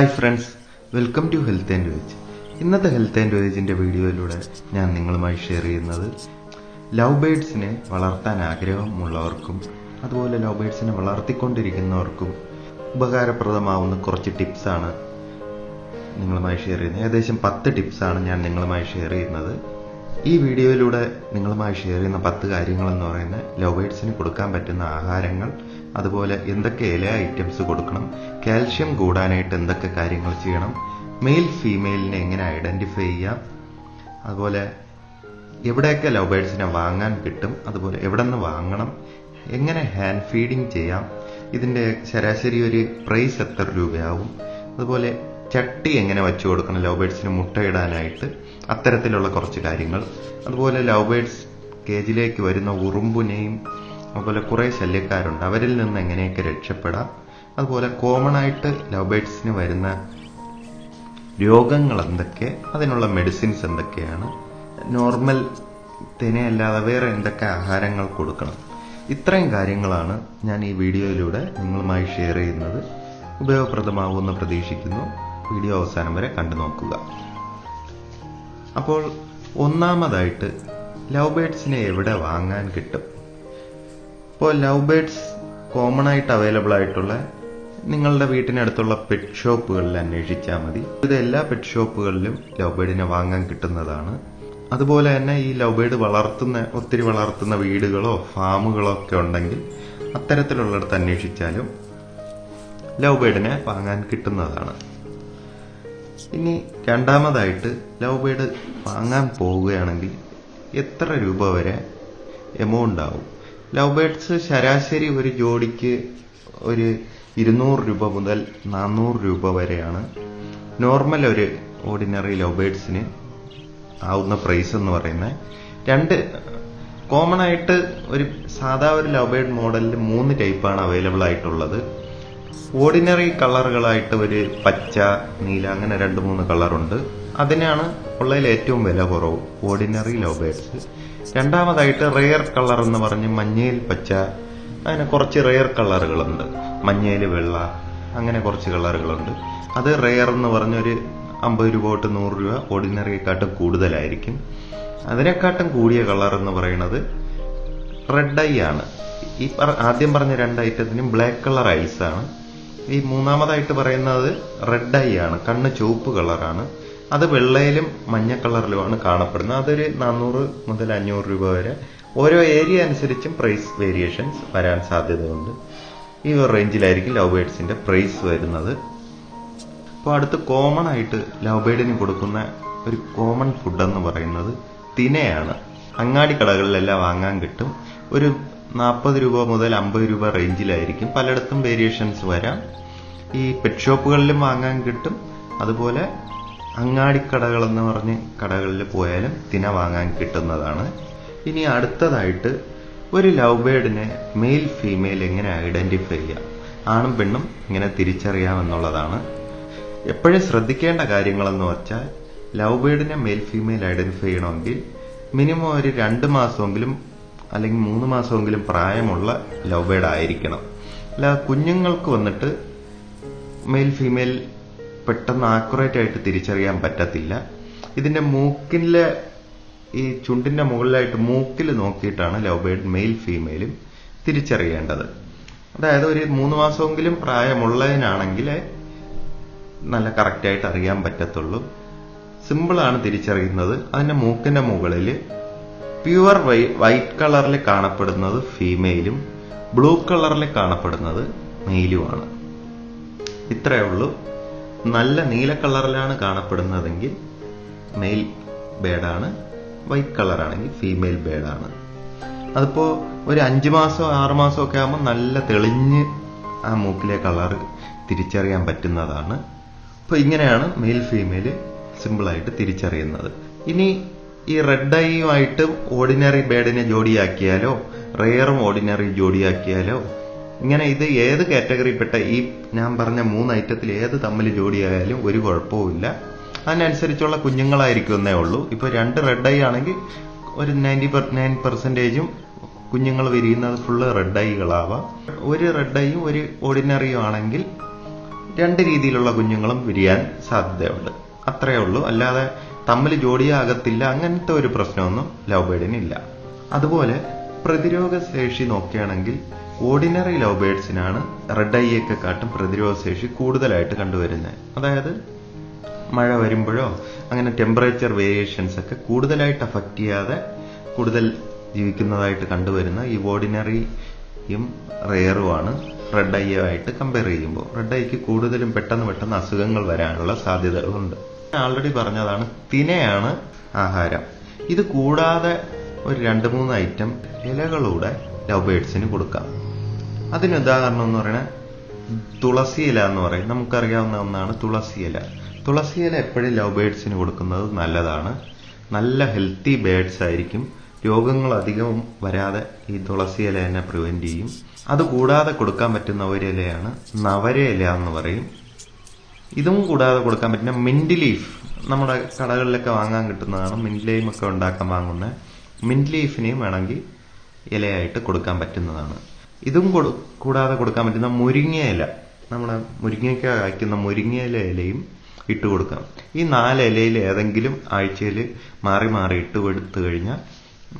Hi friends, welcome to Health and Voyage. ഇന്നത്തെ health and വേജിന്റെ വീഡിയോയിലൂടെ ഞാൻ നിങ്ങളുമായി ഷെയർ ചെയ്യുന്നത് ലവ് ബേഡ്സിനെ വളർത്താൻ ആഗ്രഹമുള്ളവർക്കും അതുപോലെ ലവ് ബേഡ്സിനെ വളർത്തിക്കൊണ്ടിരിക്കുന്നവർക്കും ഉപകാരപ്രദമാവുന്ന കുറച്ച് ടിപ്സാണ് നിങ്ങളുമായി ഷെയർ ചെയ്യുന്നത്. ഏകദേശം 10 ടിപ്സാണ് ഞാൻ നിങ്ങളുമായി ഷെയർ ചെയ്യുന്നത്. ഈ വീഡിയോയിലൂടെ നിങ്ങളുമായി ഷെയർ ചെയ്യുന്ന 10 കാര്യങ്ങളെന്ന് പറയുന്നത് ലവ് ബേഡ്സിന് കൊടുക്കാൻ പറ്റുന്ന ആഹാരങ്ങൾ, അതുപോലെ എന്തൊക്കെ ഇല ഐറ്റംസ് കൊടുക്കണം, കാൽഷ്യം കൂടാനായിട്ട് എന്തൊക്കെ കാര്യങ്ങൾ ചെയ്യണം, മെയിൽ ഫീമെയിലിനെ എങ്ങനെ ഐഡന്റിഫൈ ചെയ്യാം, അതുപോലെ എവിടെയൊക്കെ ലവ് ബേഡ്സിനെ വാങ്ങാൻ കിട്ടും, അതുപോലെ എവിടെ നിന്ന് വാങ്ങണം, എങ്ങനെ ഹാൻഡ് ഫീഡിങ് ചെയ്യാം, ഇതിന്റെ ശരാശരി ഒരു പ്രൈസ് എത്ര രൂപയാവും, അതുപോലെ ചട്ടി എങ്ങനെ വെച്ചു കൊടുക്കണം ലവ് ബേഡ്സിന് മുട്ടയിടാനായിട്ട്, അത്തരത്തിലുള്ള കുറച്ച് കാര്യങ്ങൾ, അതുപോലെ ലവ് ബേഡ്സ് കേജിലേക്ക് വരുന്ന ഉറുമ്പിനെയും അതുപോലെ കുറെ ശല്യക്കാരുണ്ട്, അവരിൽ നിന്ന് എങ്ങനെയൊക്കെ രക്ഷപ്പെടാം, അതുപോലെ കോമൺ ആയിട്ട് ലവ് ബേഡ്സിന് വരുന്ന രോഗങ്ങൾ എന്തൊക്കെ, അതിനുള്ള മെഡിസിൻസ് എന്തൊക്കെയാണ്, നോർമൽ തിനയല്ലാതെ വേറെ എന്തൊക്കെ ആഹാരങ്ങൾ കൊടുക്കണം, ഇത്രയും കാര്യങ്ങളാണ് ഞാൻ ഈ വീഡിയോയിലൂടെ നിങ്ങളുമായി ഷെയർ ചെയ്യുന്നത്. ഉപയോഗപ്രദമാവുമെന്ന് പ്രതീക്ഷിക്കുന്നു. വീഡിയോ അവസാനം വരെ കണ്ടു നോക്കുക. അപ്പോൾ ഒന്നാമതായിട്ട് ലവ് ബേഡ്സിനെ എവിടെ വാങ്ങാൻ കിട്ടും? ഇപ്പോൾ ലവ് ബേഡ്സ് കോമൺ ആയിട്ട് അവൈലബിൾ ആയിട്ടുള്ള നിങ്ങളുടെ വീട്ടിനടുത്തുള്ള പെറ്റ് ഷോപ്പുകളിൽ അന്വേഷിച്ചാൽ മതി. ഇത് എല്ലാ പെറ്റ് ഷോപ്പുകളിലും ലവ് ബേഡിനെ വാങ്ങാൻ കിട്ടുന്നതാണ്. അതുപോലെ തന്നെ ഈ ലവ് ബേഡ് ഒത്തിരി വളർത്തുന്ന വീടുകളോ ഫാമുകളോ ഒക്കെ ഉണ്ടെങ്കിൽ അത്തരത്തിലുള്ളിടത്ത് അന്വേഷിച്ചാലും ലവ് ബേഡിനെ വാങ്ങാൻ കിട്ടുന്നതാണ്. ഇനി രണ്ടാമതായിട്ട് ലവ് ബേഡ് വാങ്ങാൻ പോവുകയാണെങ്കിൽ എത്ര രൂപ വരെ എമൗണ്ട് ആവും? ലവ് ബേഡ്സ് ശരാശരി ഒരു ജോഡിക്ക് ഒരു 200 രൂപ മുതൽ 400 രൂപ വരെയാണ് നോർമൽ ഒരു ഓർഡിനറി ലവ് ബേഡ്സിന് ആവുന്ന പ്രൈസ് എന്ന് പറയുന്നത്. കോമൺ ആയിട്ട് ഒരു സാധാ ഒരു ലവ് ബേഡ് മോഡലിൽ 3 ടൈപ്പാണ് അവൈലബിൾ ആയിട്ടുള്ളത്. ഓർഡിനറി കളറുകളായിട്ട് ഒരു പച്ച, നീല, അങ്ങനെ 2-3 കളറുണ്ട്. അതിനാണ് ഉള്ളതിൽ ഏറ്റവും വില കുറവ്, ഓർഡിനറി ലവ് ബേഡ്സ്. രണ്ടാമതായിട്ട് റെയർ കളർ എന്ന് പറഞ്ഞ് മഞ്ഞയിൽ പച്ച, അങ്ങനെ കുറച്ച് റെയർ കളറുകളുണ്ട്. മഞ്ഞയിൽ വെള്ള, അങ്ങനെ കുറച്ച് കളറുകളുണ്ട്. അത് റെയർ എന്ന് പറഞ്ഞൊരു 50 രൂപ തൊട്ട് 100 രൂപ ഓർഡിനറിയെക്കാട്ടും കൂടുതലായിരിക്കും. അതിനെക്കാട്ടും കൂടിയ കളർ എന്ന് പറയുന്നത് റെഡ് ഐ ആണ്. ഈ ആദ്യം പറഞ്ഞ 2 ഐറ്റത്തിനും ബ്ലാക്ക് കളർ ഐസ് ആണ്. ഈ മൂന്നാമതായിട്ട് പറയുന്നത് റെഡ് ഐ ആണ്, കണ്ണ് ചുവപ്പ് കളറാണ്. അത് വെള്ളയിലും മഞ്ഞ കളറിലുമാണ് കാണപ്പെടുന്നത്. അതൊരു 400 മുതൽ 500 രൂപ വരെ, ഓരോ ഏരിയ അനുസരിച്ചും പ്രൈസ് വേരിയേഷൻസ് വരാൻ സാധ്യതയുണ്ട്. ഈ ഒരു റേഞ്ചിലായിരിക്കും ലവ് ബേഡ്സിന്റെ പ്രൈസ് വരുന്നത്. അപ്പോൾ അടുത്ത് കോമൺ ആയിട്ട് ലവ് ബേഡിന് കൊടുക്കുന്ന ഒരു കോമൺ ഫുഡ് എന്ന് പറയുന്നത് തിനയാണ്. അങ്ങാടി കടകളിലെല്ലാം വാങ്ങാൻ കിട്ടും. ഒരു 40 രൂപ മുതൽ 50 രൂപ റേഞ്ചിലായിരിക്കും. പലയിടത്തും വേരിയേഷൻസ് വരാം. ഈ പെറ്റ് ഷോപ്പുകളിലും വാങ്ങാൻ കിട്ടും. അതുപോലെ അങ്ങാടിക്കടകൾ എന്ന് പറഞ്ഞ് കടകളിൽ പോയാലും തിന വാങ്ങാൻ കിട്ടുന്നതാണ്. ഇനി അടുത്തതായിട്ട് ഒരു ലവ് ബേഡിനെ മെയിൽ ഫീമെയിൽ എങ്ങനെ ഐഡന്റിഫൈ ചെയ്യാം, ആണും പെണ്ണും എങ്ങനെ തിരിച്ചറിയാമെന്നുള്ളതാണ്. എപ്പോഴും ശ്രദ്ധിക്കേണ്ട കാര്യങ്ങളെന്ന് വെച്ചാൽ ലവ് ബേഡിനെ മെയിൽ ഫീമെയിൽ ഐഡന്റിഫൈ ചെയ്യണമെങ്കിൽ മിനിമം ഒരു 2 മാസമെങ്കിലും അല്ലെങ്കിൽ 3 മാസമെങ്കിലും പ്രായമുള്ള ലവ് ബേഡ് ആയിരിക്കണം. അല്ല കുഞ്ഞുങ്ങൾക്ക് വന്നിട്ട് മെയിൽ ഫീമെയിൽ പെട്ടെന്ന് ആക്യുറേറ്റ് ആയിട്ട് തിരിച്ചറിയാൻ പറ്റത്തില്ല. ഇതിന്റെ മൂക്കിലെ ഈ ചുണ്ടിന്റെ മുകളിലായിട്ട് മൂക്കിൽ നോക്കിയിട്ടാണ് ലവ് ബേഡ് മെയിൽ ഫീമെയിലും തിരിച്ചറിയേണ്ടത്. അതായത് ഒരു 3 മാസമെങ്കിലും പ്രായമുള്ളതിനാണെങ്കിൽ നല്ല കറക്റ്റായിട്ട് അറിയാൻ പറ്റത്തുള്ളൂ. സിമ്പിളാണ് തിരിച്ചറിയുന്നത്. അതിന്റെ മൂക്കിന്റെ മുകളിൽ പ്യുവർ വൈറ്റ് കളറിൽ കാണപ്പെടുന്നത് ഫീമെയിലും ബ്ലൂ കളറിൽ കാണപ്പെടുന്നത് മെയിലുമാണ്. ഇത്രയേ ഉള്ളൂ. നല്ല നീല കളറിലാണ് കാണപ്പെടുന്നതെങ്കിൽ മെയിൽ ബേഡാണ്, വൈറ്റ് കളറാണെങ്കിൽ ഫീമെയിൽ ബേഡാണ്. അതിപ്പോ ഒരു 5 മാസം 6 മാസം ഒക്കെ ആകുമ്പോൾ നല്ല തെളിഞ്ഞ് ആ മൂക്കിലെ കളർ തിരിച്ചറിയാൻ പറ്റുന്നതാണ്. അപ്പൊ ഇങ്ങനെയാണ് മെയിൽ ഫീമെയിൽ സിമ്പിളായിട്ട് തിരിച്ചറിയുന്നത്. ഇനി ഈ റെഡ് ഐയുമായിട്ട് ഓർഡിനറി ബേഡിനെ ജോഡിയാക്കിയാലോ റെയറും ഓർഡിനറി ജോഡിയാക്കിയാലോ, ഇങ്ങനെ ഇത് ഏത് കാറ്റഗറിപ്പെട്ട ഈ ഞാൻ പറഞ്ഞ 3 ഐറ്റത്തിൽ ഏത് തമ്മിൽ ജോഡിയായാലും ഒരു കുഴപ്പവുമില്ല. അതിനനുസരിച്ചുള്ള കുഞ്ഞുങ്ങളായിരിക്കും എന്നേ ഉള്ളൂ. ഇപ്പൊ 2 റെഡ് ഐ ആണെങ്കിൽ ഒരു 99% കുഞ്ഞുങ്ങൾ വിരിയുന്നത് ഫുള്ള് റെഡ് ഐകളാവാം. ഒരു റെഡ് ഐയും ഒരു ഓർഡിനറിയും ആണെങ്കിൽ രണ്ട് രീതിയിലുള്ള കുഞ്ഞുങ്ങളും വിരിയാൻ സാധ്യതയുണ്ട്. അത്രയേ ഉള്ളൂ. അല്ലാതെ തമ്മിൽ ജോഡിയാകത്തില്ല, അങ്ങനത്തെ ഒരു പ്രശ്നമൊന്നും ലവ് ബേർഡിനില്ല. അതുപോലെ പ്രതിരോധ ശേഷി നോക്കുകയാണെങ്കിൽ ഓർഡിനറി ലവ് ബേർഡ്സിനാണ് റെഡ് ഐയെക്കാട്ടും പ്രതിരോധ ശേഷി കൂടുതലായിട്ട് കണ്ടുവരുന്നത്. അതായത് മഴ വരുമ്പോഴോ അങ്ങനെ ടെമ്പറേച്ചർ വേരിയേഷൻസ് ഒക്കെ കൂടുതലായിട്ട് അഫക്റ്റ് ചെയ്യാതെ കൂടുതൽ ജീവിക്കുന്നതായിട്ട് കണ്ടുവരുന്ന ഈ ഓർഡിനറിയും റെയറുമാണ് റെഡ് ഐയുമായിട്ട് കമ്പയർ ചെയ്യുമ്പോൾ. റെഡ് ഐക്ക് കൂടുതലും പെട്ടെന്ന് അസുഖങ്ങൾ വരാനുള്ള സാധ്യതകളുണ്ട്. ആൾറെഡി പറഞ്ഞതാണ്, തിനയാണ് ആഹാരം. ഇത് കൂടാതെ ഒരു 2-3 ഐറ്റം ഇലകളൂടെ ലവ് ബേർഡ്സിന് കൊടുക്കാം. അതിന് ഉദാഹരണം എന്ന് പറയുന്നത് തുളസി ഇല എന്ന് പറയും. നമുക്കറിയാവുന്ന ഒന്നാണ് തുളസി ഇല. തുളസി ഇല എപ്പോഴും ലവ് ബേർഡ്സിന് കൊടുക്കുന്നത് നല്ലതാണ്. നല്ല ഹെൽത്തി ബേർഡ്സ് ആയിരിക്കും. രോഗങ്ങൾ അധികം വരാതെ ഈ തുളസി ഇല തന്നെ പ്രിവെന്റ് ചെയ്യും. അതുകൂടാതെ കൊടുക്കാൻ പറ്റുന്ന ഒരു ഇലയാണ് നവര ഇല എന്ന് പറയും. ഇതും കൂടാതെ കൊടുക്കാൻ പറ്റുന്ന മിന്റ് ലീഫ്, നമ്മുടെ കടകളിലൊക്കെ വാങ്ങാൻ കിട്ടുന്നതാണ്. മിന്റ് ലൈം ഒക്കെ ഉണ്ടാക്കാൻ വാങ്ങുന്ന മിന്റ് ലീഫിനെയും വേണമെങ്കിൽ ഇലയായിട്ട് കൊടുക്കാൻ പറ്റുന്നതാണ്. ഇതും കൂടാതെ കൊടുക്കാൻ പറ്റുന്ന മുരിങ്ങ ഇല, നമ്മുടെ മുരിങ്ങയ്ക്ക കായ്ക്കുന്ന മുരിങ്ങ ഇലയും ഇട്ട് കൊടുക്കാം. ഈ 4 ഇലയിൽ ഏതെങ്കിലും ആഴ്ചയിൽ മാറി ഇട്ട് കൊടുത്തു കഴിഞ്ഞാൽ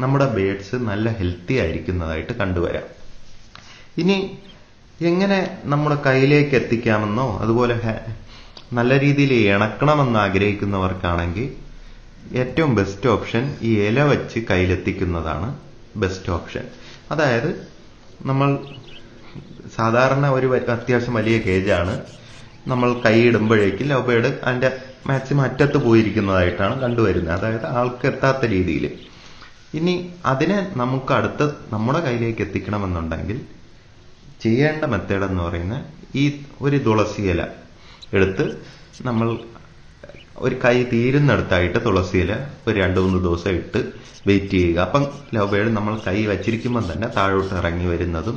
നമ്മുടെ ബേർഡ്സ് നല്ല ഹെൽത്തി ആയിരിക്കുന്നതായിട്ട് കണ്ടുവരാം. ഇനി എങ്ങനെ നമ്മുടെ കയ്യിലേക്ക് എത്തിക്കാമെന്നോ അതുപോലെ നല്ല രീതിയിൽ ഇണക്കണമെന്ന് ആഗ്രഹിക്കുന്നവർക്കാണെങ്കിൽ ഏറ്റവും ബെസ്റ്റ് ഓപ്ഷൻ ഈ ഇല വെച്ച് കയ്യിലെത്തിക്കുന്നതാണ് ബെസ്റ്റ് ഓപ്ഷൻ. അതായത് നമ്മൾ സാധാരണ ഒരു അത്യാവശ്യം വലിയ കേജാണ് നമ്മൾ കൈയിടുമ്പോഴേക്കും ലവ് ബേർഡ് അതിന്റെ മാക്സിമം അറ്റത്ത് പോയിരിക്കുന്നതായിട്ടാണ് കണ്ടുവരുന്നത്. അതായത് ആൾക്ക് എത്താത്ത രീതിയിൽ. ഇനി അതിനെ നമുക്ക് അടുത്ത് നമ്മുടെ കയ്യിലേക്ക് എത്തിക്കണമെന്നുണ്ടെങ്കിൽ ചെയ്യേണ്ട മെത്തേഡ് എന്ന് പറയുന്നത് ഈ ഒരു തുളസി ഇല എടുത്ത് നമ്മൾ ഒരു കൈ തീരുന്നിടത്തായിട്ട് തുളസി ഇല ഒരു 2-3 ദിവസം ഇട്ട് വെയിറ്റ് ചെയ്യുക. അപ്പം ലവ് ബേർഡ് നമ്മൾ കൈ വച്ചിരിക്കുമ്പോൾ തന്നെ താഴോട്ട് ഇറങ്ങി വരുന്നതും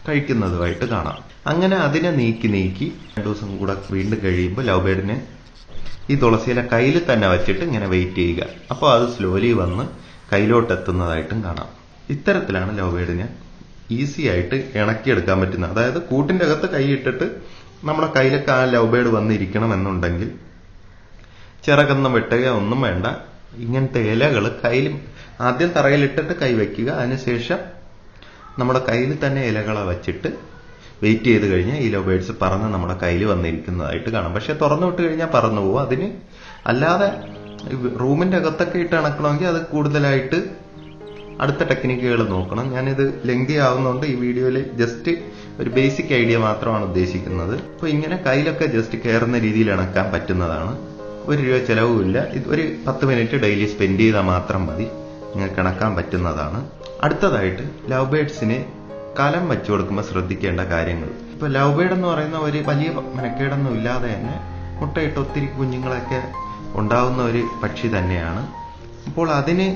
കഴിക്കുന്നതുമായിട്ട് കാണാം. അങ്ങനെ അതിനെ നീക്കി 2 ദിവസം കൂടെ വീണ്ടും കഴിയുമ്പോൾ ലവ് ബേർഡിനെ ഈ തുളസി ഇല കയ്യിൽ തന്നെ വെച്ചിട്ട് ഇങ്ങനെ വെയിറ്റ് ചെയ്യുക. അപ്പോൾ അത് സ്ലോലി വന്ന് കയ്യിലോട്ട് എത്തുന്നതായിട്ടും കാണാം. ഇത്തരത്തിലാണ് ലവ് ബേർഡിനെ ഈസി ആയിട്ട് ഇണക്കിയെടുക്കാൻ പറ്റുന്നത്. അതായത് കൂട്ടിന്റെ അകത്ത് കൈയിട്ടിട്ട് നമ്മുടെ കയ്യിലൊക്കെ ആ ലവ് ബേർഡ് വന്നിരിക്കണം എന്നുണ്ടെങ്കിൽ ചിറകൊന്നും വെട്ടുക ഒന്നും വേണ്ട. ഇങ്ങനത്തെ ഇലകൾ കയ്യിൽ ആദ്യം തറയിലിട്ടിട്ട് കൈ വയ്ക്കുക. അതിനുശേഷം നമ്മുടെ കയ്യിൽ തന്നെ ഇലകളെ വെച്ചിട്ട് വെയിറ്റ് ചെയ്ത് കഴിഞ്ഞാൽ ഈ ലവ് ബേർഡ്സ് പറന്ന് നമ്മുടെ കയ്യിൽ വന്നിരിക്കുന്നതായിട്ട് കാണാം. പക്ഷെ തുറന്നു വിട്ട് കഴിഞ്ഞാൽ പറന്നു പോകും. അതിന് അല്ലാതെ റൂമിന്റെ അകത്തൊക്കെ ഇട്ട് ഇണക്കണമെങ്കിൽ അത് കൂടുതലായിട്ട് അടുത്ത ടെക്നിക്കുകൾ നോക്കണം. ഞാനിത് ലെങ്തി ആവുന്നതുകൊണ്ട് ഈ വീഡിയോയിൽ ജസ്റ്റ് ഒരു ബേസിക് ഐഡിയ മാത്രമാണ് ഉദ്ദേശിക്കുന്നത്. അപ്പൊ ഇങ്ങനെ കയ്യിലൊക്കെ ജസ്റ്റ് കയറുന്ന രീതിയിൽ ഇണക്കാൻ പറ്റുന്നതാണ്. ₹1 ചെലവുമില്ല. ഇത് ഒരു 10 മിനിറ്റ് ഡെയിലി സ്പെൻഡ് ചെയ്താൽ മാത്രം മതി. നിങ്ങൾക്ക് ഇണക്കാൻ പറ്റുന്നതാണ്. അടുത്തതായിട്ട് ലവ് ബേർഡ്സിന് കലം വെച്ചു കൊടുക്കുമ്പോൾ ശ്രദ്ധിക്കേണ്ട കാര്യങ്ങൾ. ഇപ്പൊ ലവ് ബേർഡ് എന്ന് പറയുന്ന ഒരു വലിയ മെനക്കേടൊന്നും ഇല്ലാതെ തന്നെ മുട്ടയിട്ട് ഒത്തിരി കുഞ്ഞുങ്ങളൊക്കെ ഉണ്ടാവുന്ന ഒരു പക്ഷി തന്നെയാണ്. അപ്പോൾ അതിന്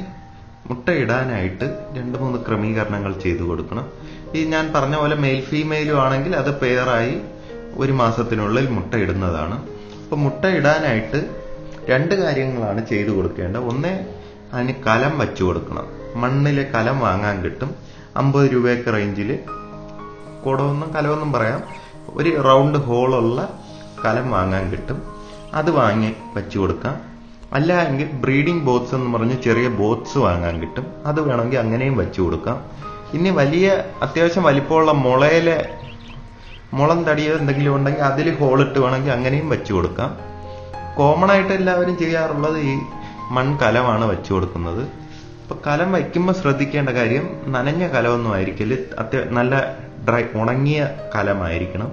മുട്ടയിടാനായിട്ട് 2-3 ക്രമീകരണങ്ങൾ ചെയ്തു കൊടുക്കണം. ഈ ഞാൻ പറഞ്ഞ പോലെ മെയിൽ ഫീമെയിലും ആണെങ്കിൽ അത് പെയറായി 1 മാസത്തിനുള്ളിൽ മുട്ടയിടുന്നതാണ്. അപ്പൊ മുട്ടയിടാനായിട്ട് 2 കാര്യങ്ങളാണ് ചെയ്തു കൊടുക്കേണ്ടത്. ഒന്ന്, അതിന് കലം വച്ചു കൊടുക്കണം. മണ്ണിലെ കലം വാങ്ങാൻ കിട്ടും. ₹50 റേഞ്ചിൽ കുടമൊന്നും കലമൊന്നും പറയാം, ഒരു റൗണ്ട് ഹോളുള്ള കലം വാങ്ങാൻ കിട്ടും. അത് വാങ്ങി വെച്ചു കൊടുക്കാം. അല്ല എങ്കിൽ ബ്രീഡിംഗ് ബോക്സ് എന്ന് പറഞ്ഞ് ചെറിയ ബോക്സ് വാങ്ങാൻ കിട്ടും. അത് വേണമെങ്കിൽ അങ്ങനെയും വെച്ചു കൊടുക്കാം. ഇനി വലിയ അത്യാവശ്യം വലിപ്പമുള്ള മുളം തടിയോ എന്തെങ്കിലും ഉണ്ടെങ്കിൽ അതിൽ ഹോളിട്ട് വേണമെങ്കിൽ അങ്ങനെയും വെച്ചു കൊടുക്കാം. കോമൺ ആയിട്ട് എല്ലാവരും ചെയ്യാറുള്ളത് ഈ മൺകലമാണ് വെച്ചു കൊടുക്കുന്നത്. അപ്പൊ കലം വയ്ക്കുമ്പോൾ ശ്രദ്ധിക്കേണ്ട കാര്യം, നനഞ്ഞ കലമൊന്നും ആയിരിക്കില്ല, നല്ല ഡ്രൈ ഉണങ്ങിയ കലമായിരിക്കണം.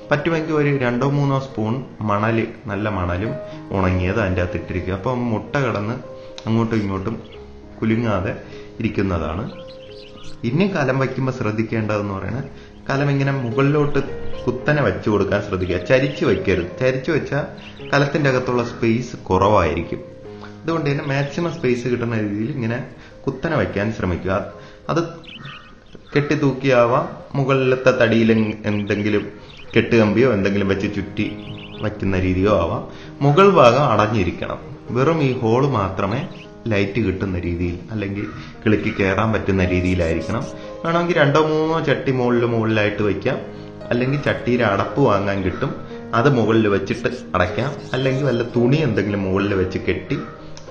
പറ്റുമെങ്കിൽ ഒരു 2-3 സ്പൂൺ മണല്, നല്ല മണലും ഉണങ്ങിയത് അതിൻ്റെ അകത്ത് ഇട്ടിരിക്കുക. അപ്പം മുട്ട കിടന്ന് അങ്ങോട്ടും ഇങ്ങോട്ടും കുലുങ്ങാതെ ഇരിക്കുന്നതാണ്. ഇനി കലം വയ്ക്കുമ്പോൾ ശ്രദ്ധിക്കേണ്ടതെന്ന് പറയുന്നത്, കലം ഇങ്ങനെ മുകളിലോട്ട് കുത്തനെ വെച്ചു കൊടുക്കാൻ ശ്രദ്ധിക്കുക. ചരിച്ചു വയ്ക്കരുത്. ചരിച്ചു വെച്ചാൽ കലത്തിന്റെ അകത്തുള്ള സ്പേസ് കുറവായിരിക്കും. അതുകൊണ്ട് തന്നെ മാക്സിമം സ്പേസ് കിട്ടുന്ന രീതിയിൽ ഇങ്ങനെ കുത്തനെ വയ്ക്കാൻ ശ്രമിക്കുക. അത് കെട്ടിത്തൂക്കിയാവാം, മുകളിലത്തെ തടിയിൽ എന്തെങ്കിലും കെട്ടുകമ്പിയോ എന്തെങ്കിലും വെച്ച് ചുറ്റി വയ്ക്കുന്ന രീതിയോ ആവാം. മുകൾ ഭാഗം അടഞ്ഞിരിക്കണം. വെറും ഈ ഹോള് മാത്രമേ ലൈറ്റ് കിട്ടുന്ന രീതിയിൽ അല്ലെങ്കിൽ കിളിക്ക് കയറാൻ പറ്റുന്ന രീതിയിലായിരിക്കണം. വേണമെങ്കിൽ 2-3 ചട്ടി മുകളിലായിട്ട് വയ്ക്കാം. അല്ലെങ്കിൽ ചട്ടിയിൽ അടപ്പ് വാങ്ങാൻ കിട്ടും. അത് മുകളിൽ വെച്ചിട്ട് അടയ്ക്കാം, അല്ലെങ്കിൽ വല്ല തുണി എന്തെങ്കിലും മുകളിൽ വെച്ച് കെട്ടി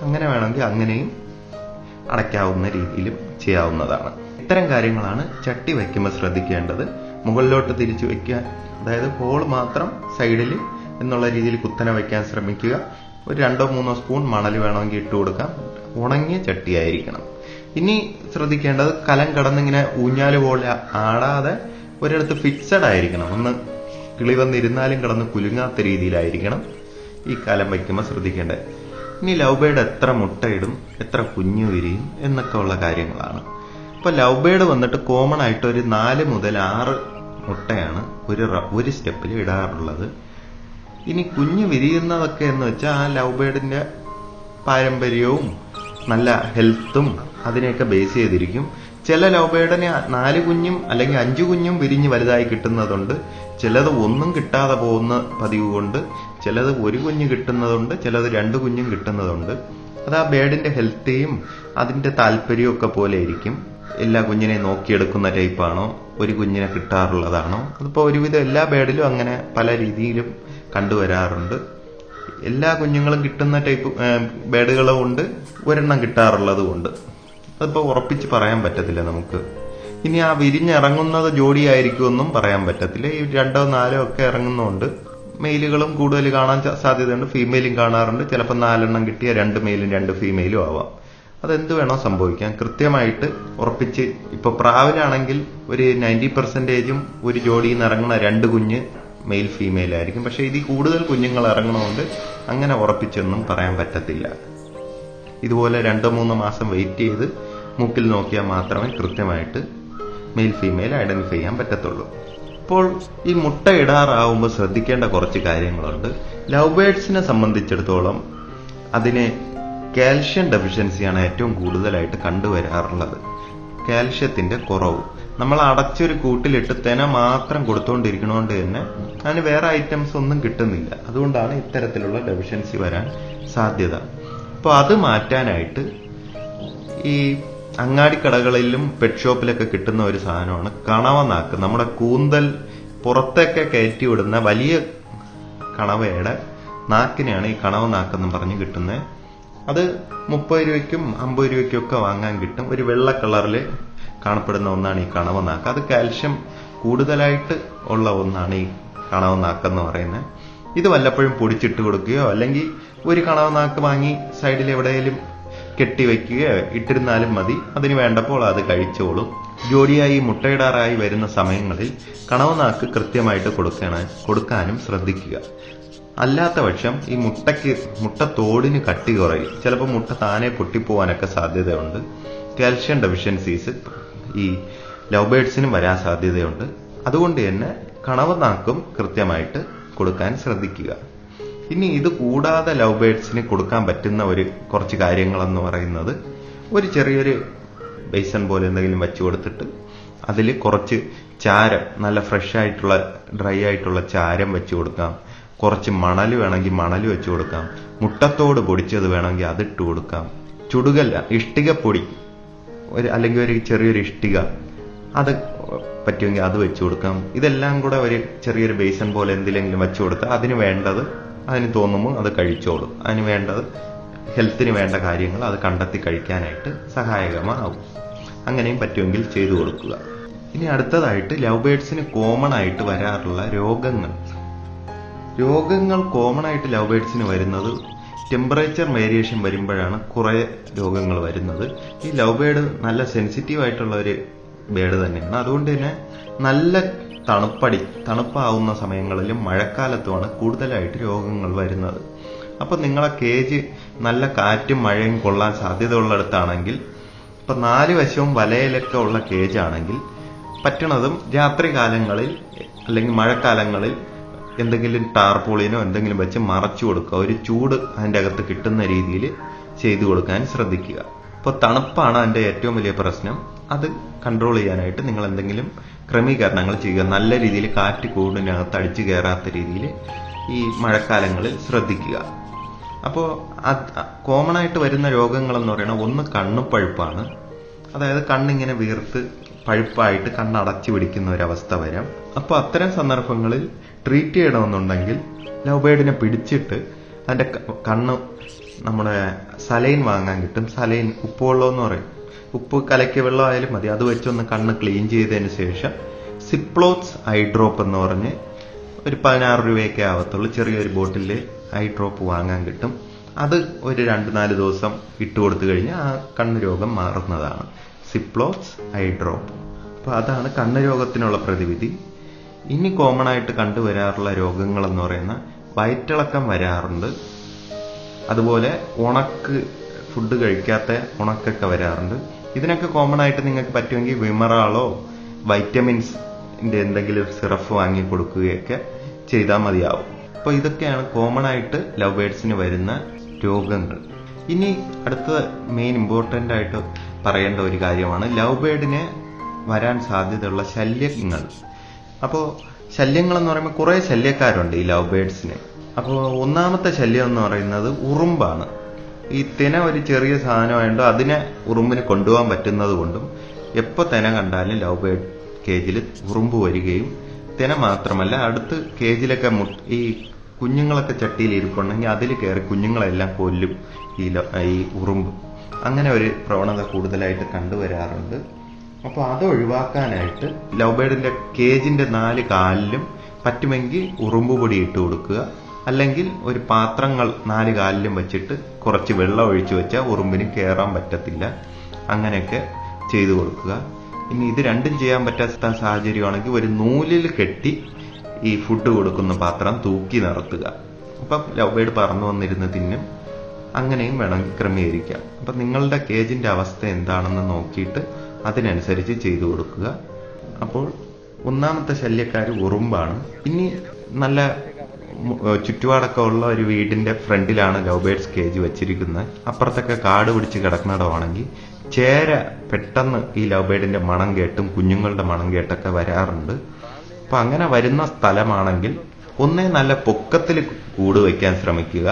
അങ്ങനെ വേണമെങ്കിൽ അങ്ങനെയും അടയ്ക്കാവുന്ന രീതിയിലും ചെയ്യാവുന്നതാണ്. ഇത്തരം കാര്യങ്ങളാണ് ചട്ടി വയ്ക്കുമ്പോൾ ശ്രദ്ധിക്കേണ്ടത്. മുകളിലോട്ട് തിരിച്ചു വയ്ക്കാൻ, അതായത് ഹോൾ മാത്രം സൈഡിൽ എന്നുള്ള രീതിയിൽ കുത്തനെ വയ്ക്കാൻ ശ്രമിക്കുക. ഒരു 2-3 സ്പൂൺ മണൽ വേണമെങ്കിൽ ഇട്ട് കൊടുക്കാം. ഉണങ്ങിയ ചട്ടിയായിരിക്കണം. ഇനി ശ്രദ്ധിക്കേണ്ടത് കലം കടന്നിങ്ങനെ ഊഞ്ഞാല് പോലെ ആടാതെ ഒരിടത്ത് ഫിക്സഡ് ആയിരിക്കണം. ഒന്ന് കിളി വന്നിരുന്നാലും കിടന്ന് കുലുങ്ങാത്ത രീതിയിലായിരിക്കണം ഈ കലം വയ്ക്കുമ്പോൾ ശ്രദ്ധിക്കേണ്ടത്. ഇനി ലവ് ബേർഡ് എത്ര മുട്ടയിടും, എത്ര കുഞ്ഞു വിരിയും എന്നൊക്കെ ഉള്ള കാര്യങ്ങളാണ്. ഇപ്പൊ ലവ് ബേർഡ് വന്നിട്ട് കോമൺ ആയിട്ട് ഒരു 4 മുതൽ 6 മുട്ടയാണ് ഒരു സ്റ്റെപ്പിൽ ഇടാറുള്ളത്. ഇനി കുഞ്ഞു വിരിയുന്നതൊക്കെ എന്ന് വെച്ചാൽ ആ ലവ് ബേർഡിന്റെ പാരമ്പര്യവും നല്ല ഹെൽത്തും അതിനെയൊക്കെ ബേസ് ചെയ്തിരിക്കും. ചില ലവ് ബേർഡിന് 4 കുഞ്ഞും അല്ലെങ്കിൽ 5 കുഞ്ഞും വിരിഞ്ഞ് വലുതായി കിട്ടുന്നതുണ്ട്. ചിലത് ഒന്നും കിട്ടാതെ പോകുന്ന പതിവ് കൊണ്ട്, ചിലത് 1 കുഞ്ഞ് കിട്ടുന്നതുണ്ട്, ചിലത് 2 കുഞ്ഞും കിട്ടുന്നതുണ്ട്. അത് ആ ബേർഡിന്റെ ഹെൽത്തെയും അതിന്റെ താല്പര്യവും ഒക്കെ പോലെ ഇരിക്കും. എല്ലാ കുഞ്ഞിനെ നോക്കിയെടുക്കുന്ന ടൈപ്പാണോ, ഒരു കുഞ്ഞിനെ കിട്ടാറുള്ളതാണോ? അതിപ്പോ ഒരുവിധം എല്ലാ ബേർഡിലും അങ്ങനെ പല രീതിയിലും കണ്ടുവരാറുണ്ട്. എല്ലാ കുഞ്ഞുങ്ങളും കിട്ടുന്ന ടൈപ്പ് ബേർഡുകളും ഉണ്ട്, ഒരെണ്ണം കിട്ടാറുള്ളതും ഉണ്ട്. അതിപ്പോ ഉറപ്പിച്ച് പറയാൻ പറ്റത്തില്ല നമുക്ക്. ഇനി ആ വിരിഞ്ഞിറങ്ങുന്നത് ജോഡിയായിരിക്കുമെന്നും പറയാൻ പറ്റത്തില്ല. ഈ 2 4 ഒക്കെ ഇറങ്ങുന്നുണ്ട്. മെയിലുകളും കൂടുതൽ കാണാൻ സാധ്യതയുണ്ട്, ഫീമെയിലും കാണാറുണ്ട്. ചിലപ്പോൾ 4 എണ്ണം കിട്ടിയ 2 മെയിലും 2 ഫീമെയിലും ആവാം. അതെന്ത് വേണോ സംഭവിക്കാം. കൃത്യമായിട്ട് ഉറപ്പിച്ച്, ഇപ്പൊ പ്രാവിലാണെങ്കിൽ ഒരു 90% ഒരു ജോഡിയിൽ നിന്ന് ഇറങ്ങുന്ന 2 കുഞ്ഞ് മെയിൽ ഫീമെയിൽ ആയിരിക്കും. പക്ഷെ ഇതിൽ കൂടുതൽ കുഞ്ഞുങ്ങൾ ഇറങ്ങണമുണ്ട്, അങ്ങനെ ഉറപ്പിച്ചൊന്നും പറയാൻ പറ്റത്തില്ല. ഇതുപോലെ 2-3 മാസം വെയിറ്റ് ചെയ്ത് മൂക്കിൽ നോക്കിയാൽ മാത്രമേ കൃത്യമായിട്ട് മെയിൽ ഫീമെയിൽ ഐഡന്റിഫൈ ചെയ്യാൻ പറ്റത്തുള്ളൂ. അപ്പോൾ ഈ മുട്ട ഇടാറാവുമ്പോൾ ശ്രദ്ധിക്കേണ്ട കുറച്ച് കാര്യങ്ങളുണ്ട്. ലവ് ബേർഡ്സിനെ സംബന്ധിച്ചിടത്തോളം അതിന് കാൽഷ്യം ഡെഫിഷ്യൻസിയാണ് ഏറ്റവും കൂടുതലായിട്ട് കണ്ടുവരാറുള്ളത്. കാൽഷ്യത്തിന്റെ കുറവ്. നമ്മൾ അടച്ചൊരു കൂട്ടിലിട്ട് തെന മാത്രം കൊടുത്തുകൊണ്ടിരിക്കണോണ്ട് തന്നെ അതിന് വേറെ ഐറ്റംസ് ഒന്നും കിട്ടുന്നില്ല. അതുകൊണ്ടാണ് ഇത്തരത്തിലുള്ള ഡെഫിഷ്യൻസി വരാൻ സാധ്യത. അപ്പോൾ അത് മാറ്റാനായിട്ട് ഈ അങ്ങാടിക്കടകളിലും പെറ്റ് ഷോപ്പിലൊക്കെ കിട്ടുന്ന ഒരു സാധനമാണ് കണവനാക്ക്. നമ്മുടെ കൂന്തൽ പുറത്തൊക്കെ കയറ്റി വിടുന്ന വലിയ കണവയുടെ നാക്കിനെയാണ് ഈ കണവനാക്കെന്ന് പറഞ്ഞ് കിട്ടുന്നത്. അത് 30 രൂപയ്ക്കും 50 രൂപയ്ക്കും ഒക്കെ വാങ്ങാൻ കിട്ടും. ഒരു വെള്ള കളറിൽ കാണപ്പെടുന്ന ഒന്നാണ് ഈ കണവനാക്ക്. അത് കാൽഷ്യം കൂടുതലായിട്ട് ഉള്ള ഒന്നാണ് ഈ കണവനാക്കെന്ന് പറയുന്നത്. ഇത് വല്ലപ്പോഴും പൊടിച്ചിട്ട് കൊടുക്കുകയോ അല്ലെങ്കിൽ ഒരു കണവനാക്ക് വാങ്ങി സൈഡിൽ എവിടെയെങ്കിലും കെട്ടിവെക്കുകയോ ഇട്ടിരുന്നാലും മതി. അതിന് വേണ്ടപ്പോൾ അത് കഴിച്ചോളും. ജോഡിയായി മുട്ടയിടാറായി വരുന്ന സമയങ്ങളിൽ കണവനാക്ക് കൃത്യമായിട്ട് കൊടുക്കാനും ശ്രദ്ധിക്കുക. അല്ലാത്ത പക്ഷം ഈ മുട്ടത്തോടിന് കട്ടി കുറയും. ചിലപ്പോൾ മുട്ട താനെ പൊട്ടിപ്പോവാനൊക്കെ സാധ്യതയുണ്ട്. കാൽഷ്യം ഡെഫിഷ്യൻസീസ് ഈ ലവ് ബേർഡ്സിനും വരാൻ സാധ്യതയുണ്ട്. അതുകൊണ്ട് തന്നെ കണവനാക്കും കൃത്യമായിട്ട് കൊടുക്കാൻ ശ്രദ്ധിക്കുക. ഇനി ഇത് കൂടാതെ ലവ് ബേർഡ്സിന് കൊടുക്കാൻ പറ്റുന്ന കുറച്ച് കാര്യങ്ങളെന്ന് പറയുന്നത്, ഒരു ചെറിയൊരു ബേസൺ പോലെ എന്തെങ്കിലും വെച്ച് കൊടുത്തിട്ട് അതിൽ കുറച്ച് ചാരം, നല്ല ഫ്രഷ് ആയിട്ടുള്ള ഡ്രൈ ആയിട്ടുള്ള ചാരം വെച്ച് കൊടുക്കാം. കുറച്ച് മണൽ വേണമെങ്കിൽ മണൽ വെച്ച് കൊടുക്കാം. മുട്ടത്തോട് പൊടിച്ചത് വേണമെങ്കിൽ അതിട്ട് കൊടുക്കാം. ചുടുകല്ല, ഇഷ്ടികപ്പൊടി അല്ലെങ്കിൽ ഒരു ചെറിയൊരു ഇഷ്ടിക, അത് പറ്റുമെങ്കിൽ അത് വെച്ച് കൊടുക്കാം. ഇതെല്ലാം കൂടെ ഒരു ചെറിയൊരു ബേസൺ പോലെ എന്തിലെങ്കിലും വെച്ച് കൊടുത്താൽ അതിന് തോന്നുമ്പോൾ അത് കഴിച്ചോളും. അതിന് വേണ്ടത്, ഹെൽത്തിന് വേണ്ട കാര്യങ്ങൾ അത് കണ്ടെത്തി കഴിക്കാനായിട്ട് സഹായകമാവും. അങ്ങനെയും പറ്റുമെങ്കിൽ ചെയ്തു കൊടുക്കുക. ഇനി അടുത്തതായിട്ട് ലവ് ബേർഡ്സിന് കോമൺ ആയിട്ട് വരാറുള്ള രോഗങ്ങൾ കോമൺ ആയിട്ട് ലവ് ബേർഡ്സിന് വരുന്നത് ടെമ്പറേച്ചർ വേരിയേഷൻ വരുമ്പോഴാണ് കുറെ രോഗങ്ങൾ വരുന്നത്. ഈ ലവ് ബേർഡ് നല്ല സെൻസിറ്റീവ് ആയിട്ടുള്ള ഒരു ബേർഡ് തന്നെയാണ്. അതുകൊണ്ട് തന്നെ നല്ല തണുപ്പാവുന്ന സമയങ്ങളിലും മഴക്കാലത്തുമാണ് കൂടുതലായിട്ട് രോഗങ്ങൾ വരുന്നത്. അപ്പൊ നിങ്ങളെ കേജ് നല്ല കാറ്റും മഴയും കൊള്ളാൻ സാധ്യതയുള്ളിടത്താണെങ്കിൽ, ഇപ്പൊ 4 വശവും വലയിലൊക്കെ ഉള്ള കേജാണെങ്കിൽ പറ്റണതും രാത്രി കാലങ്ങളിൽ അല്ലെങ്കിൽ മഴക്കാലങ്ങളിൽ എന്തെങ്കിലും ടാർപോളിനോ എന്തെങ്കിലും വെച്ച് മറച്ചു കൊടുക്കുക. ഒരു ചൂട് അതിൻ്റെ അകത്ത് കിട്ടുന്ന രീതിയിൽ ചെയ്തു കൊടുക്കാൻ ശ്രദ്ധിക്കുക. ഇപ്പോൾ തണുപ്പാണ് അതിൻ്റെ ഏറ്റവും വലിയ പ്രശ്നം. അത് കൺട്രോൾ ചെയ്യാനായിട്ട് നിങ്ങൾ എന്തെങ്കിലും ക്രമീകരണങ്ങൾ ചെയ്യുക. നല്ല രീതിയിൽ കാറ്റ് കൂടിനകത്ത് അടിച്ചു കയറാത്ത രീതിയിൽ ഈ മഴക്കാലങ്ങളിൽ ശ്രദ്ധിക്കുക. അപ്പോൾ കോമൺ ആയിട്ട് വരുന്ന രോഗങ്ങളെന്ന് പറയുന്നത്, ഒന്ന് കണ്ണുപഴുപ്പാണ്. അതായത് കണ്ണിങ്ങനെ വീർത്ത് പഴുപ്പായിട്ട് കണ്ണടച്ചു പിടിക്കുന്ന ഒരവസ്ഥ വരാം. അപ്പോൾ അത്തരം സന്ദർഭങ്ങളിൽ ട്രീറ്റ് ചെയ്യണമെന്നുണ്ടെങ്കിൽ ലവ് ബേർഡിനെ പിടിച്ചിട്ട് അതിൻ്റെ കണ്ണ് നമ്മുടെ സലൈൻ വാങ്ങാൻ കിട്ടും. സലൈൻ ഉപ്പുവെള്ളം എന്ന് പറയും, ഉപ്പ് കലക്കിയ വെള്ളം ആയാലും മതി. അത് വെച്ചൊന്ന് കണ്ണ് ക്ലീൻ ചെയ്തതിന് ശേഷം സിപ്ലോക്സ് ഐ ഡ്രോപ്പ് എന്ന് പറഞ്ഞ് ഒരു 16 രൂപയൊക്കെ ആവത്തുള്ളൂ. ചെറിയൊരു ബോട്ടിൽ ഐ ഡ്രോപ്പ് വാങ്ങാൻ കിട്ടും. അത് ഒരു 2-4 ദിവസം ഇട്ട് കൊടുത്തു കഴിഞ്ഞാൽ ആ കണ്ണ് രോഗം മാറുന്നതാണ്. Ciplox I drop. അപ്പോൾ അതാണ് കണ്ണ് രോഗത്തിനുള്ള പ്രതിവിധി. ഇനി കോമൺ ആയിട്ട് കണ്ടുവരാറുള്ള രോഗങ്ങളെന്ന് പറയുന്ന വയറ്റിളക്കം വരാറുണ്ട്. അതുപോലെ ഉണക്ക്, ഫുഡ് കഴിക്കാത്ത ഉണക്കൊക്കെ വരാറുണ്ട്. ഇതിനൊക്കെ കോമൺ ആയിട്ട് നിങ്ങൾക്ക് പറ്റുമെങ്കിൽ വിമറാളോ വൈറ്റമിൻസിന്റെ എന്തെങ്കിലും സിറപ്പ് വാങ്ങി കൊടുക്കുകയൊക്കെ ചെയ്താൽ മതിയാവും. അപ്പോൾ ഇതൊക്കെയാണ് കോമൺ ആയിട്ട് ലവ് ബേർഡ്സിന് വരുന്ന രോഗങ്ങൾ. ഇനി അടുത്ത മെയിൻ ഇമ്പോർട്ടൻ്റ് ആയിട്ട് പറയേണ്ട ഒരു കാര്യമാണ് ലവ് ബേർഡിന് വരാൻ സാധ്യതയുള്ള ശല്യങ്ങൾ. അപ്പോൾ ശല്യങ്ങൾ എന്ന് പറയുമ്പോൾ കുറേ ശല്യക്കാരുണ്ട് ഈ ലവ് ബേർഡ്സിന്. അപ്പോൾ ഒന്നാമത്തെ ശല്യം എന്ന് പറയുന്നത് ഉറുമ്പാണ്. ഈ തിന ഒരു ചെറിയ സാധനമായതുകൊണ്ട് അതിനെ ഉറുമ്പിന് കൊണ്ടുപോകാൻ പറ്റുന്നത് കൊണ്ടും എപ്പോൾ തിന കണ്ടാലും ലവ് ബേർഡ് കേജിൽ ഉറുമ്പ് വരികയും, തിന മാത്രമല്ല അടുത്ത് കേജിലൊക്കെ ഈ കുഞ്ഞുങ്ങളൊക്കെ ചട്ടിയിൽ ഇരിപ്പുണ്ടെങ്കിൽ അതിൽ കയറി കുഞ്ഞുങ്ങളെല്ലാം കൊല്ലും ഈ ഉറുമ്പ്. അങ്ങനെ ഒരു പ്രവണത കൂടുതലായിട്ട് കണ്ടുവരാറുണ്ട്. അപ്പോൾ അത് ഒഴിവാക്കാനായിട്ട് ലവ് ബേർഡിന്റെ കേജിന്റെ 4 കാലിലും പറ്റുമെങ്കിൽ ഉറുമ്പ് പൊടി ഇട്ട് കൊടുക്കുക. അല്ലെങ്കിൽ ഒരു പാത്രങ്ങൾ 4 കാലിലും വെച്ചിട്ട് കുറച്ച് വെള്ളം ഒഴിച്ചു വെച്ചാൽ ഉറുമ്പിന് കയറാൻ പറ്റത്തില്ല. അങ്ങനെയൊക്കെ ചെയ്തു കൊടുക്കുക. ഇനി ഇത് രണ്ടും ചെയ്യാൻ പറ്റാത്ത സാഹചര്യമാണെങ്കിൽ ഒരു നൂലിൽ കെട്ടി ഈ ഫുഡ് കൊടുക്കുന്ന പാത്രം തൂക്കി നിർത്തുക. അപ്പം ലവ് ബേർഡ് പറന്നു വന്നിരുന്ന് തിന്നും. അങ്ങനെയും വേണമെങ്കിൽ ക്രമീകരിക്കാം. അപ്പം നിങ്ങളുടെ കേജിന്റെ അവസ്ഥ എന്താണെന്ന് നോക്കിയിട്ട് അതിനനുസരിച്ച് ചെയ്തു കൊടുക്കുക. അപ്പോൾ ഒന്നാമത്തെ ശല്യക്കാർ ഉറുമ്പാണ്. ഇനി നല്ല ചുറ്റുപാടൊക്കെ ഉള്ള ഒരു വീടിന്റെ ഫ്രണ്ടിലാണ് ലവ് ബേർഡ്സ് കേജ് വെച്ചിരിക്കുന്നത്. അപ്പുറത്തൊക്കെ കാട് പിടിച്ച് കിടക്കുന്നതാണെങ്കിൽ ചേര പെട്ടെന്ന് ഈ ലവ് ബേർഡിന്റെ മണം കേട്ടും കുഞ്ഞുങ്ങളുടെ മണം കേട്ടൊക്കെ വരാറുണ്ട്. അപ്പൊ അങ്ങനെ വരുന്ന സ്ഥലമാണെങ്കിൽ ഒന്നേ നല്ല പൊക്കത്തിൽ കൂട് വയ്ക്കാൻ ശ്രമിക്കുക.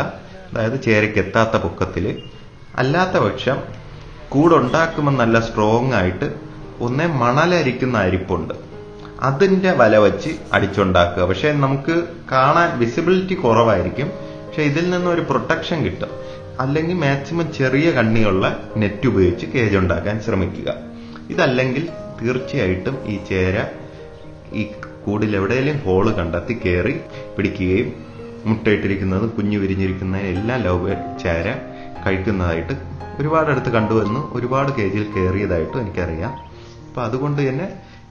അതായത് ചേരയ്ക്ക് എത്താത്ത പൊക്കത്തിൽ. അല്ലാത്ത പക്ഷം കൂടുണ്ടാക്കുമ്പോൾ നല്ല സ്ട്രോങ് ആയിട്ട് ഒന്നേ മണലരിക്കുന്ന അരിപ്പുണ്ട്, അതിന്റെ വല വെച്ച് അടിച്ചുണ്ടാക്കുക. പക്ഷെ നമുക്ക് കാണാൻ വിസിബിലിറ്റി കുറവായിരിക്കും, പക്ഷെ ഇതിൽ നിന്ന് ഒരു പ്രൊട്ടക്ഷൻ കിട്ടും. അല്ലെങ്കിൽ മാക്സിമം ചെറിയ കണ്ണിയുള്ള നെറ്റ് ഉപയോഗിച്ച് കേജ് ഉണ്ടാക്കാൻ ശ്രമിക്കുക. ഇതല്ലെങ്കിൽ തീർച്ചയായിട്ടും ഈ ചേര ഈ കൂടിൽ എവിടെയെങ്കിലും ഹോള് കണ്ടെത്തി കയറി പിടിക്കുകയും മുട്ടയിട്ടിരിക്കുന്നത് കുഞ്ഞു വിരിഞ്ഞിരിക്കുന്നതിനെല്ലാം ലവ് ബേർഡ് ചേര കഴിക്കുന്നതായിട്ട് ഒരുപാടടുത്ത് കണ്ടുവന്ന് ഒരുപാട് കേജിൽ കയറിയതായിട്ടും എനിക്കറിയാം. അപ്പൊ അതുകൊണ്ട് തന്നെ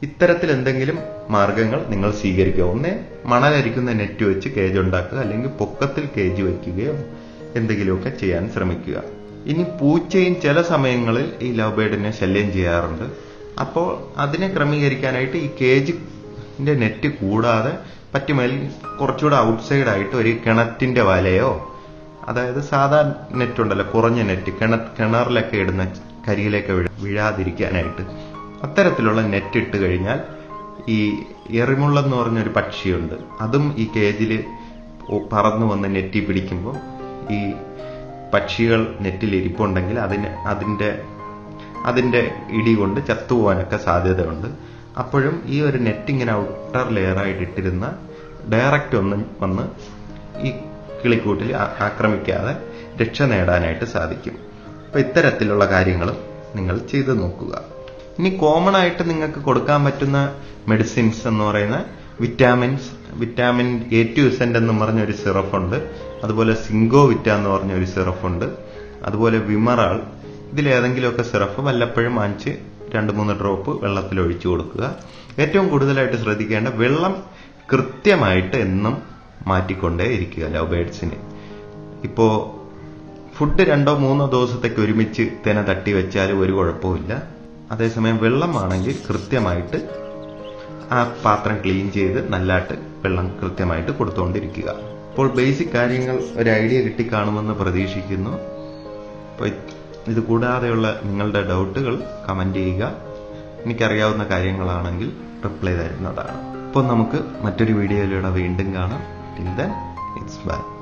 ഇത്തരത്തിൽ എന്തെങ്കിലും മാർഗങ്ങൾ നിങ്ങൾ സ്വീകരിക്കുക. ഒന്നേ മണലരിക്കുന്ന നെറ്റ് വെച്ച് കേജ് ഉണ്ടാക്കുക, അല്ലെങ്കിൽ പൊക്കത്തിൽ കേജ് വയ്ക്കുകയോ എന്തെങ്കിലുമൊക്കെ ചെയ്യാൻ ശ്രമിക്കുക. ഇനി പൂച്ചയും ചില സമയങ്ങളിൽ ഈ ലവ് ബേർഡിനെ ശല്യം ചെയ്യാറുണ്ട്. അപ്പോൾ അതിനെ ക്രമീകരിക്കാനായിട്ട് ഈ കേജിന്റെ നെറ്റ് കൂടാതെ പറ്റുമേൽ കുറച്ചുകൂടെ ഔട്ട്സൈഡ് ആയിട്ട് ഒരു കിണറ്റിന്റെ വലയോ, അതായത് സാധാ നെറ്റ് ഉണ്ടല്ലോ, കുറഞ്ഞ നെറ്റ്, കിണറിലൊക്കെ ഇടുന്ന കരിയിലേക്ക് വീഴാതിരിക്കാനായിട്ട് അത്തരത്തിലുള്ള നെറ്റ് ഇട്ട് കഴിഞ്ഞാൽ ഈ എറിമുള്ളെന്ന് പറഞ്ഞൊരു പക്ഷിയുണ്ട്, അതും ഈ കേജിൽ പറന്നു വന്ന് നെറ്റി പിടിക്കുമ്പോൾ ഈ പക്ഷികൾ നെറ്റിൽ ഇരിപ്പുണ്ടെങ്കിൽ അതിന്റെ ഇടി കൊണ്ട് ചത്തുപോകാനൊക്കെ സാധ്യതയുണ്ട്. അപ്പോഴും ഈ ഒരു നെറ്റ് ഇങ്ങനെ ഔട്ടർ ലെയറായിട്ട് ഇട്ടിരുന്ന ഡയറക്റ്റ് ഒന്നും വന്ന് ഈ കിളിക്കൂട്ടിൽ ആക്രമിക്കാതെ രക്ഷ നേടാനായിട്ട് സാധിക്കും. അപ്പൊ ഇത്തരത്തിലുള്ള കാര്യങ്ങളും നിങ്ങൾ ചെയ്തു നോക്കുക. ഇനി കോമൺ ആയിട്ട് നിങ്ങൾക്ക് കൊടുക്കാൻ പറ്റുന്ന മെഡിസിൻസ് എന്ന് പറയുന്ന വിറ്റാമിൻ A2 എന്ന് പറഞ്ഞൊരു സിറപ്പുണ്ട്. അതുപോലെ സിങ്കോ വിറ്റ എന്ന് പറഞ്ഞൊരു സിറപ്പുണ്ട്. അതുപോലെ വിമറാൾ. ഇതിലേതെങ്കിലുമൊക്കെ സിറപ്പ് വല്ലപ്പോഴും വാങ്ങിച്ച് 2-3 ഡ്രോപ്പ് വെള്ളത്തിൽ ഒഴിച്ചു കൊടുക്കുക. ഏറ്റവും കൂടുതലായിട്ട് ശ്രദ്ധിക്കേണ്ട വെള്ളം കൃത്യമായിട്ട് എന്നും മാറ്റിക്കൊണ്ടേ ഇരിക്കുക ലവ് ബേർഡ്സിന്. ഇപ്പോ ഫുഡ് 2-3 ദിവസത്തേക്ക് ഒരുമിച്ച് തെന തട്ടി വെച്ചാലും ഒരു കുഴപ്പമില്ല. അതേസമയം വെള്ളമാണെങ്കിൽ കൃത്യമായിട്ട് ആ പാത്രം ക്ലീൻ ചെയ്ത് നല്ലതായിട്ട് വെള്ളം കൃത്യമായിട്ട് കൊടുത്തുകൊണ്ടിരിക്കുക. അപ്പോൾ ബേസിക് കാര്യങ്ങൾ ഒരു ഐഡിയ കിട്ടിക്കാണുമെന്ന് പ്രതീക്ഷിക്കുന്നു. അപ്പോൾ ഇത് കൂടാതെയുള്ള നിങ്ങളുടെ ഡൗട്ടുകൾ കമന്റ് ചെയ്യുക. എനിക്കറിയാവുന്ന കാര്യങ്ങളാണെങ്കിൽ റിപ്ലൈ തരുന്നതാണ്. അപ്പോൾ നമുക്ക് മറ്റൊരു വീഡിയോയിലൂടെ വീണ്ടും കാണാം. Till then, it's bye.